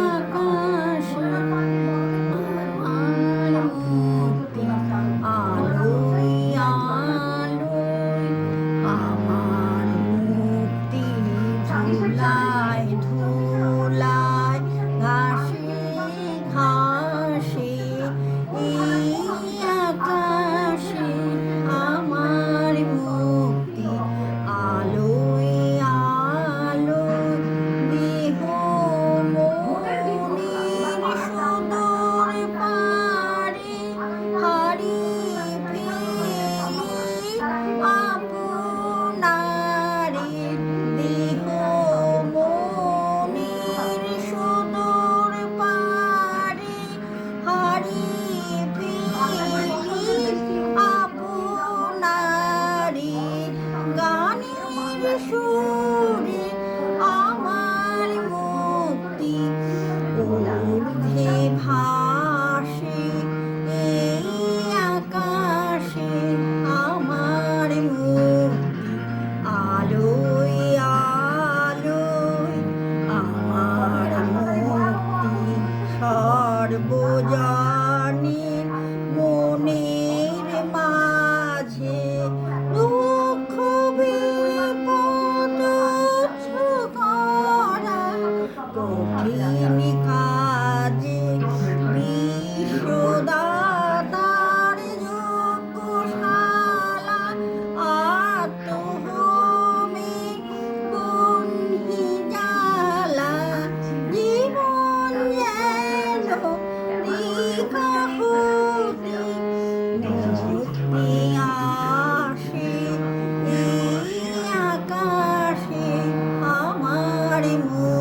আকাশে আমার মুক্তি, আলোয় আলোয় আমার মুক্তি, ধুলায় ধুলায় ঘাসে ঘাসে এই আকাশে আমার মুক্তি, আলোয় আলোয় দেহ মনের সুদূর পারে হারিয়ে ফেলি আপনারে, দেহ মনের সুদূর পারে হারিয়ে ফেলি আপনারে, গানের সুরে আমার মুক্তি, ঊর্ধ্বে ভাসে এই আকাশে আমার মুক্তি, আলোয় আলোয় আমার মুক্তি, সর্বজনে মনের মাঝে দুঃখ বিপদ করা কঠিন কাজে বিশ্বদাতার যজ্ঞশালা আত্মহোমে বন্দি জ্বালা, জীবন যেন দীঘা হতে মুক্তি আসে এই আকাশে আমার মুক্তি।